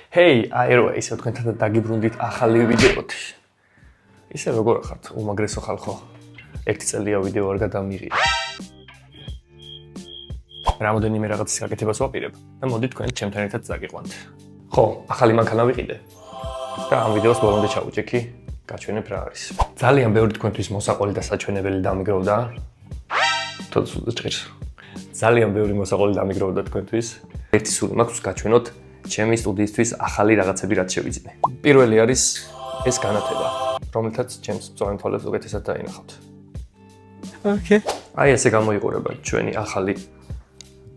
Hey, აერო ისე თქვენთან დაგიბრუნდით ახალი ვიდეოთი. ისე როგორ ხართ? უმაგრესო ხალხო. 1 წელია ვიდეო არ გადამიღია. რამოდენიმე რაღაცის გაკეთებას ვაპირებ და მოდით თქვენ ჩემთან ერთად წაგიყვანთ. ხო, ახალი მანქანა ვიყიდე. და ამ ვიდეოს ბოლომდე ჩავუჭექი, გაჩვენებ რა არის. ძალიან ბევრი თქვენთვის მოსაყოლი და საჩვენებელი დამიგროვდა. თორე ჭირს. ძალიან ბევრი მოსაყოლი დამიგროვდა თქვენთვის. ერთი სული მაქვს გაჩვენოთ ჩემი სტუდიისთვის ახალი რაღაცები რაც შევიძინე. პირველი არის ეს განათება, რომელთაც ჩემს მწვავე თვალებს უკეთესად დაინახავთ. Okay. აი ესე გამოიყურება ჩვენი ახალი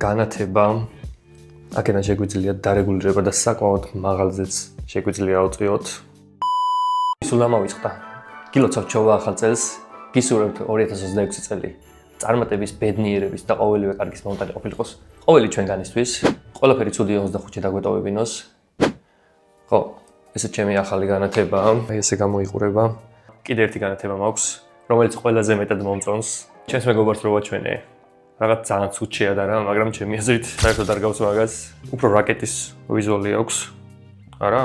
განათება. აქედან შეგვიძლია დარეგულირება და საკმაოდ მაღალზეც შეგვიძლია ავწიოთ. სულ ამავიწყდა. გილოცავთ ჩოვა ახალ წელს, გისურვებთ 2026 წელი. წარმატების, ბედნიერების და ყოველივე კარგის მომტანი ყოფილიყოს ყოველი ჩვენგანისთვის. ყველაფერი ცუდი 25-ში დაგვეტოვებინოს. ხო, ესე ჩემი ახალი განათება, აი ესე გამოიყურება. კიდე ერთი განათება მაქვს, რომელიც ყველაზე მეტად მომწონს. ჩემს მეგობარს რო ვაჩვენე, რაღაც ძალიან ცუდ შეადარა, მაგრამ ჩემი აზრით საერთოდ არ გავს მაგას. უფრო რაკეტის ვიზუალი აქვს. არა?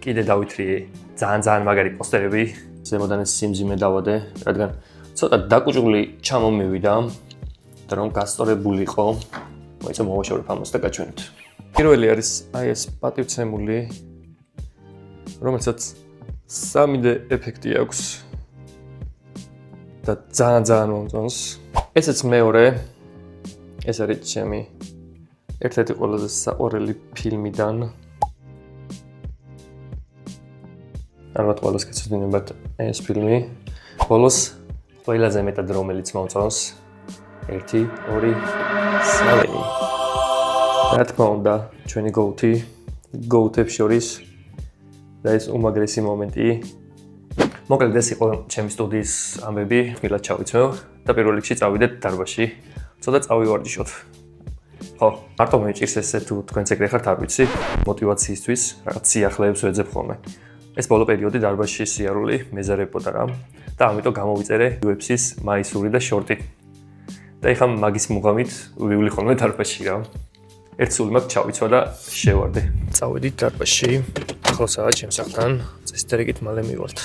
კიდე დავითრიე ძალიან მაგარი პოსტერები. ზემოდან ეს სიმძიმე დავადე, რადგან ცოტა დაკუჭული ჩამომივიდა და რომ გასწორებულიყო. მოიცა მოვაშორებ ამას და გაჩვენოთ. პირველი არის აი ეს პატივცემული, რომელსაც 3D ეფექტი აქვს და ძალიან მომწონს. ესეც მეორე, ეს არის ჩემი ერთ-ერთი ყველაზე საყვარელი ფილმიდან. ალბათ ყველას გეცოდინებათ ეს ფილმი. ბოლოს ყველაზე მეტად რომელიც მომწონს 1, 2, 3. რა თქმა უნდა, ჩვენი GoTo-ებს შორის და ეს უმაგრესი მომენტი. მოკლედ ეს იყო ჩემი სტუდიის ამბები, მილად ჩავიცმევ და პირველ რიგში წავიდეთ დარბაზში. ცოტა წავივარჯიშოთ. ხო, მარტო მეჭირს ესე თუ თქვენც ეგრე ხართ, არ ვიცი, мотиваციისთვის რაღაც სიახლეებს ვეძებ ხოლმე. ეს ბოლო პერიოდი დარბაზში სიარული მეზარებოდა რა და ამიტომ გამოვიწერე UFC-ს მაისური და შორტი. და ეხლა მაგის მუღამით ვივლი ხოლმე დარბაზში რა. ერთ სული მაქვს ჩავიცვა და შევარდე. წავედით დარბაზში. ახლოსაა ჩემსახთან. წესდერიგით მალე მივალთ.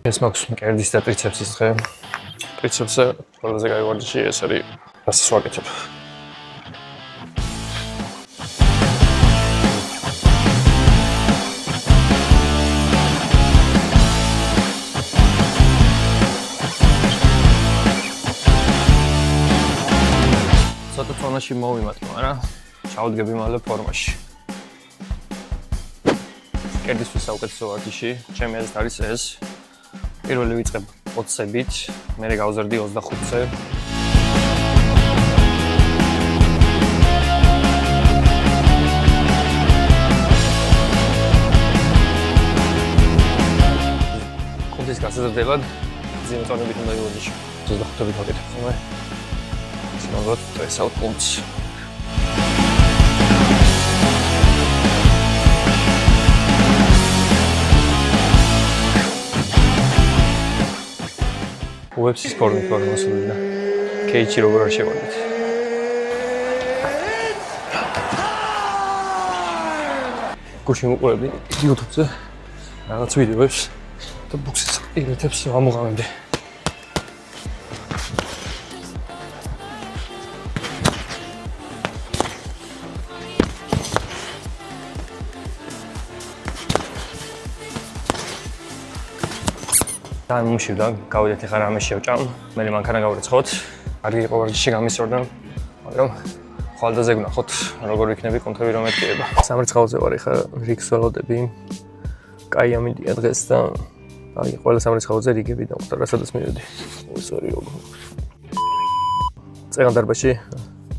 ეს მაქვს მკერდის და ტრიცეპსის დღე. ტრიცეპსზე ყველაზე კაი ვარჯიში ეს არის. რასაც ვაკეთებ. ცოტა თონაში მოვიმატო, არა? ჩავდგები მალე ფორმაში. კერდისთვის საუკეთესო ვარჯიში, ჩემი აზრით არის ეს. პირველი ვიწყებ 20-ებით, მერე გავზარდი 25-ზე. კუნთის გასაზრდელად ძიმე წონებით უნდა ივარჯიშო. 25-ებით ვაკეთებ ხოლმე. Mogę tutaj są punkt. UFC სპორტის ფორმასული. კეიჩი როგორ არ შევარდით. გუშინ უყურებდი YouTube-ზე რაღაც ვიდეოებს და ბოქსის ილეთებს ამოღავდი. და მომშივდა, გავიდეთ ახლა რამე შევჭამ. მე მანქანა გავრიცხოთ. არ იყო ვარჯიში გამისორდა, მაგრამ ხვალდაზე ვნახოთ, როგორ იქნება კონტროლი რომ ეტყიება. სამრიცხაოზე ვარ ახლა რიგს ველოდები. კაი ამიდია დღეს და აი ყველა სამრიცხაოზე რიგები დავხდა, რასაც მივედი. ოსორი როგორ. წეგან დარბაზში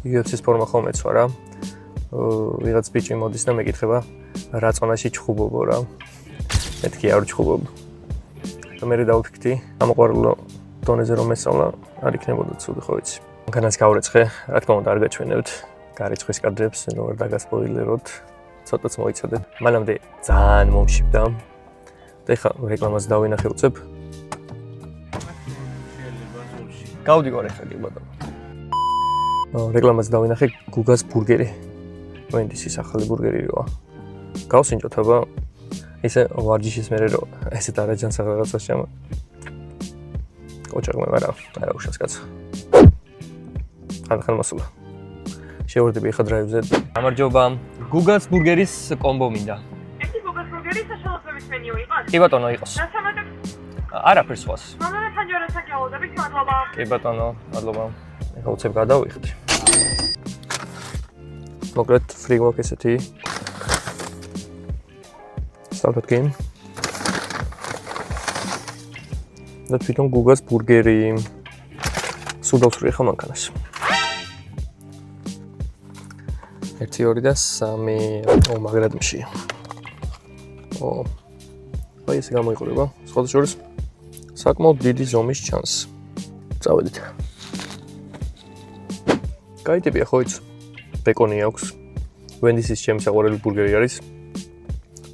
UFC-ს ფორმა ხომ ეცვა რა. ვიღაც ბიჭი მოდის და მეკითხება რა წონაში ჩხუბობო რა. მეთქი არ ჩხუბობ. მე დავფიქრდი, ამოყვარულო დონეზე რომ ესწავლა, არ იქნებოდა ცუდი, ხო ვიცი. მანქანას გავრეცხე, რა თქმა უნდა არ გაჩვენებთ გარიცხვის კადრებს, რომ არ დაგასპოილეროთ, ცოტაც მოიცადეთ. მანამდე ძალიან მომშივდა. და ეხლა რეკლამას დავინახე უცებ. გავდივარ ეხლა კი ბატონო. რეკლამას დავინახე გუგას ბურგერი. ვენდისის ახალი ბურგერი როა. გავსინჯოთ აბა ისე ვარჯიშის მერე რომ ესეთ არაჯანს რაღაცას შემა. ოჩაღმე არა უშავს კაცო. ხან მასულა. შევარდები ხა დრაივზე. გამარჯობა. გუგას ბურგერის კომბო მინდა. ერთი გუგას ბურგერის საშუალების მენიუ იყოს? კი ბატონო იყოს. დასამატებ. არაფერს სხვას. მომავალ თანჯერას აკეულდებით, მადლობა. კი ბატონო, მადლობა. ეხლა უცებ გადავიხდი. მოკლედ ფრიგმოკ ესეთი. სტალბეთ გეიმ. და თვითონ გუგას ბურგერი. სუდავს რიხა მანქანას. 1 2 და 3 მაგრად მშია. აი ეს გამოიყურება. სხვათა შორის საკმაოდ დიდი ზომის ჩანს. წავედით. გაიტებია ხო იცი? ბეკონი აქვს. ვენდისის ჩემი საყვარელი ბურგერი არის.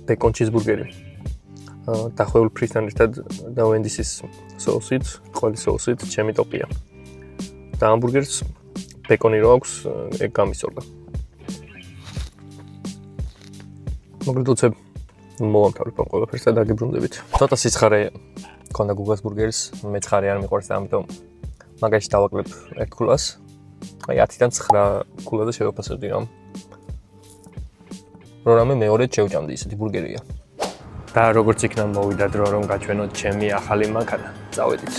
ბეკონ ჩიზბურგერი. დახვეული ფრისთან ერთად და ვენდისის სოუსით, ყველი სოუსით ჩემი ტოპია. და ჰამბურგერს ბეკონი რო აქვს, ეგ გამისწორდა. მოკლედ უცებ მოვამთავრებ ამ ყველაფერს და დაგიბრუნდებით. ცოტა სიცხარე ქონდა გუგას ბურგერის, მეცხარე არ მიყვარს და ამიტომ მაგაში დავაკლებ 1 ქულას. აი 10-დან 9 ქულაზე შევაფასებდი რომ რამე მეორედ შევჭამდი ისეთი ბურგერია. და როგორც იქნა მოვიდა დრო რომ გაჩვენოთ ჩემი ახალი მანქანა. წავედით.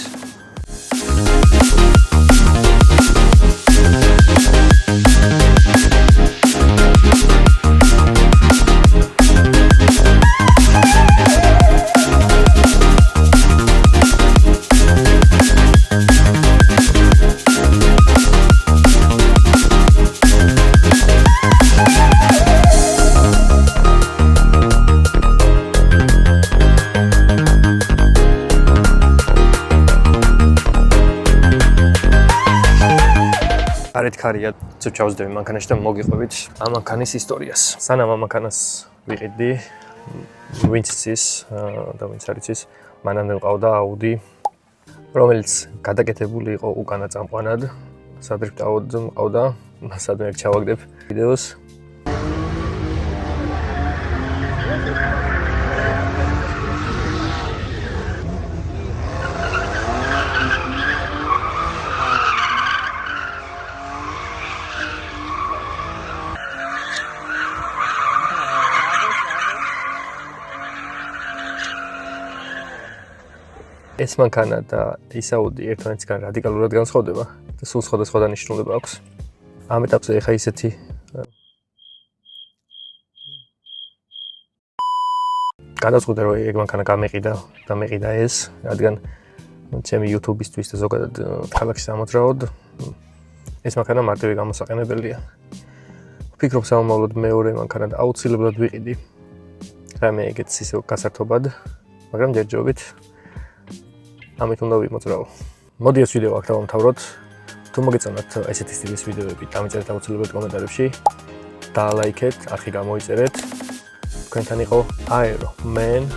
არეთ ქარია წავდები მანქანაში და მოგიყვებით ამ მანქანის ისტორიას. სანამ ამ მანქანას ვიყიდი, ვინც იცის და ვინც არ იცის, მანამდე მყავდა Audi, რომელიც გადაკეთებული იყო უკანა წამყვანად, სადრიფტაოდ მყავდა, სადმე აქ ჩავაგდებ ვიდეოს. ეს მანქანა და ის Audi ერთმანეთისგან რადიკალურად განსხვავდება და სულ სხვადასხვა დანიშნულება აქვს. ამ ეტაპზე ეხა ისეთი გადაწყვიტე რომ ეგ მანქანა გამეყიდა და მეყიდა ეს, რადგან ჩემი YouTube-ისთვის და ზოგადად ქალაქში სამოძრაოდ ეს მანქანა მარტივი გამოსაყენებელია. ვფიქრობ სამომავლოდ მეორე მანქანა და აუცილებლად ვიყიდი. რამე ეგეც ისე გასართობად, მაგრამ ჯერჯერობით ამით უნდა ვიმოძრაო. მოდი ეს ვიდეო აქ დავამთავროთ. თუ მოგეწონათ ესეთი სტილის ვიდეოები, დამიწერეთ აუცილებლად კომენტარებში. და ლაიქეთ, არხი გამოიწერეთ. თქვენთან იყო Aero Man.